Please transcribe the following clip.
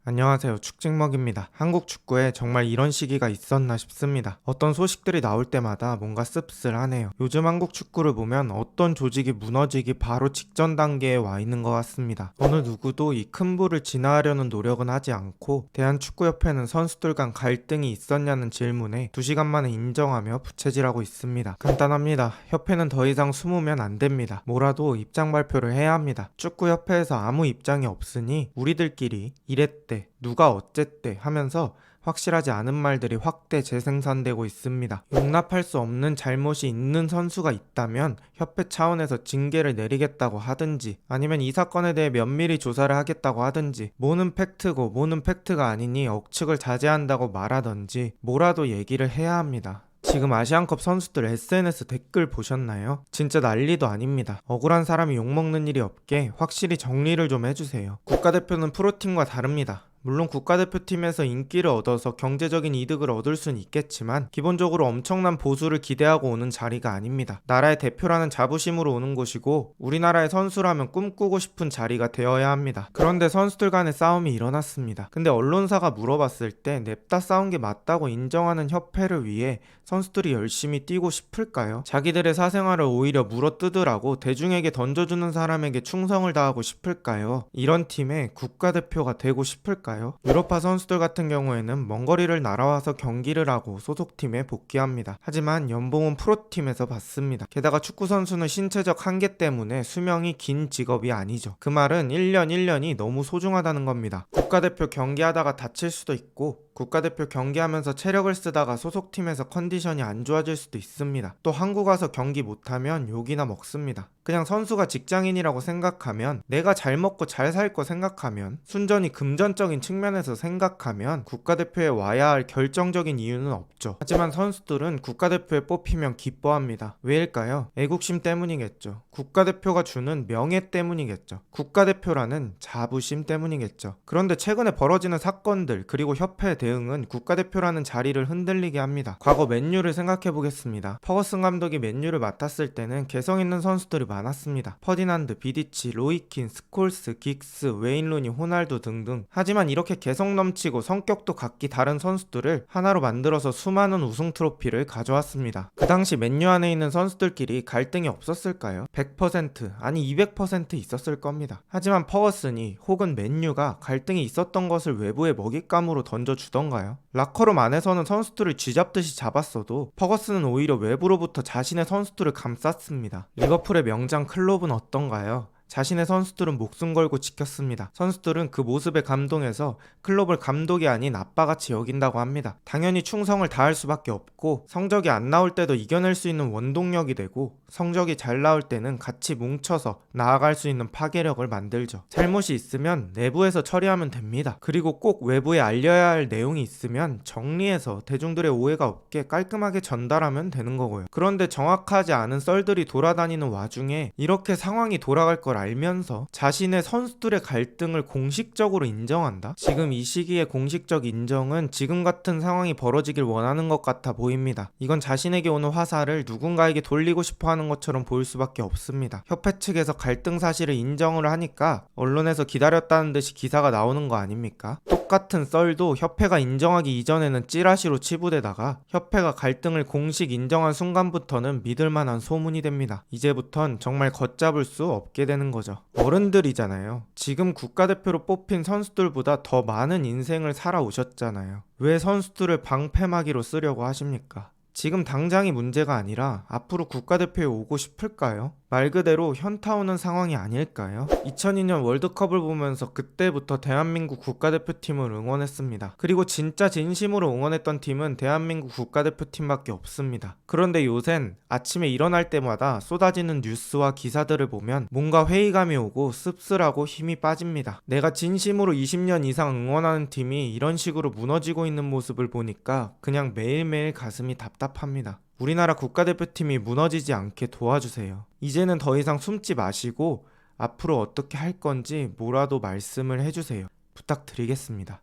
안녕하세요. 축직먹입니다. 한국 축구에 정말 이런 시기가 있었나 싶습니다. 어떤 소식들이 나올 때마다 뭔가 씁쓸하네요. 요즘 한국 축구를 보면 어떤 조직이 무너지기 바로 직전 단계에 와 있는 것 같습니다. 어느 누구도 이 큰 불을 진화하려는 노력은 하지 않고 대한축구협회는 선수들 간 갈등이 있었냐는 질문에 2시간 만에 인정하며 부채질하고 있습니다. 간단합니다. 협회는 더 이상 숨으면 안 됩니다. 뭐라도 입장 발표를 해야 합니다. 축구협회에서 아무 입장이 없으니 우리들끼리 이랬대 누가 어쨌대 하면서 확실하지 않은 말들이 확대 재생산되고 있습니다. 용납할 수 없는 잘못이 있는 선수가 있다면 협회 차원에서 징계를 내리겠다고 하든지 아니면 이 사건에 대해 면밀히 조사를 하겠다고 하든지 뭐는 팩트고 뭐는 팩트가 아니니 억측을 자제한다고 말하든지 뭐라도 얘기를 해야 합니다. 지금 아시안컵 선수들 SNS 댓글 보셨나요? 진짜 난리도 아닙니다. 억울한 사람이 욕먹는 일이 없게 확실히 정리를 좀 해주세요. 국가대표는 프로팀과 다릅니다. 물론 국가대표팀에서 인기를 얻어서 경제적인 이득을 얻을 순 있겠지만 기본적으로 엄청난 보수를 기대하고 오는 자리가 아닙니다. 나라의 대표라는 자부심으로 오는 곳이고 우리나라의 선수라면 꿈꾸고 싶은 자리가 되어야 합니다. 그런데 선수들 간의 싸움이 일어났습니다. 근데 언론사가 물어봤을 때 냅다 싸운 게 맞다고 인정하는 협회를 위해 선수들이 열심히 뛰고 싶을까요? 자기들의 사생활을 오히려 물어뜯으라고 대중에게 던져주는 사람에게 충성을 다하고 싶을까요? 이런 팀의 국가대표가 되고 싶을까요? 유럽파 선수들 같은 경우에는 먼 거리를 날아와서 경기를 하고 소속팀에 복귀합니다. 하지만 연봉은 프로팀에서 받습니다. 게다가 축구 선수는 신체적 한계 때문에 수명이 긴 직업이 아니죠. 그 말은 1년이 너무 소중하다는 겁니다. 국가대표 경기하다가 다칠 수도 있고 국가대표 경기하면서 체력을 쓰다가 소속팀에서 컨디션이 안 좋아질 수도 있습니다. 또 한국 와서 경기 못하면 욕이나 먹습니다. 그냥 선수가 직장인이라고 생각하면 내가 잘 먹고 잘 살 거 생각하면 순전히 금전적인 측면에서 생각하면 국가대표에 와야 할 결정적인 이유는 없죠. 하지만 선수들은 국가대표에 뽑히면 기뻐합니다. 왜일까요? 애국심 때문이겠죠. 국가대표가 주는 명예 때문이겠죠. 국가대표라는 자부심 때문이겠죠. 그런데 최근에 벌어지는 사건들 그리고 협회 대응은 국가대표라는 자리를 흔들리게 합니다. 과거 맨유를 생각해 보겠습니다. 퍼거슨 감독이 맨유를 맡았을 때는 개성 있는 선수들이 많았습니다. 퍼디난드, 비디치, 로이킨, 스콜스, 긱스, 웨인 루니, 호날두 등등. 하지만 이렇게 개성 넘치고 성격도 각기 다른 선수들을 하나로 만들어서 수많은 우승 트로피를 가져왔습니다. 그 당시 맨유 안에 있는 선수들끼리 갈등이 없었을까요? 100% 아니 200% 있었을 겁니다. 하지만 퍼거슨이 혹은 맨유가 갈등이 있었던 것을 외부의 먹잇감으로 던져주던가요? 라커룸 안에서는 선수들을 쥐잡듯이 잡았어도 퍼거슨은 오히려 외부로부터 자신의 선수들을 감쌌습니다. 리버풀의 명장 클롭은 어떤가요? 자신의 선수들은 목숨 걸고 지켰습니다. 선수들은 그 모습에 감동해서 클롭을 감독이 아닌 아빠같이 여긴다고 합니다. 당연히 충성을 다할 수밖에 없고 성적이 안 나올 때도 이겨낼 수 있는 원동력이 되고 성적이 잘 나올 때는 같이 뭉쳐서 나아갈 수 있는 파괴력을 만들죠. 잘못이 있으면 내부에서 처리하면 됩니다. 그리고 꼭 외부에 알려야 할 내용이 있으면 정리해서 대중들의 오해가 없게 깔끔하게 전달하면 되는 거고요. 그런데 정확하지 않은 썰들이 돌아다니는 와중에 이렇게 상황이 돌아갈 걸 알면서 자신의 선수들의 갈등을 공식적으로 인정한다? 지금 이 시기의 공식적 인정은 지금 같은 상황이 벌어지길 원하는 것 같아 보입니다. 이건 자신에게 오는 화살을 누군가에게 돌리고 싶어 하는 것처럼 보일 수밖에 없습니다. 협회 측에서 갈등 사실을 인정을 하니까 언론에서 기다렸다는 듯이 기사가 나오는 거 아닙니까? 똑같은 썰도 협회가 인정하기 이전에는 찌라시로 치부되다가 협회가 갈등을 공식 인정한 순간부터는 믿을만한 소문이 됩니다. 이제부턴 정말 걷잡을 수 없게 되는 거죠. 어른들이잖아요. 지금 국가대표로 뽑힌 선수들보다 더 많은 인생을 살아오셨잖아요. 왜 선수들을 방패막이로 쓰려고 하십니까? 지금 당장이 문제가 아니라 앞으로 국가대표에 오고 싶을까요? 말 그대로 현타 오는 상황이 아닐까요? 2002년 월드컵을 보면서 그때부터 대한민국 국가대표팀을 응원했습니다. 그리고 진짜 진심으로 응원했던 팀은 대한민국 국가대표팀밖에 없습니다. 그런데 요샌 아침에 일어날 때마다 쏟아지는 뉴스와 기사들을 보면 뭔가 회의감이 오고 씁쓸하고 힘이 빠집니다. 내가 진심으로 20년 이상 응원하는 팀이 이런 식으로 무너지고 있는 모습을 보니까 그냥 매일매일 가슴이 답답합니다. 우리나라 국가대표팀이 무너지지 않게 도와주세요. 이제는 더 이상 숨지 마시고 앞으로 어떻게 할 건지 뭐라도 말씀을 해주세요. 부탁드리겠습니다.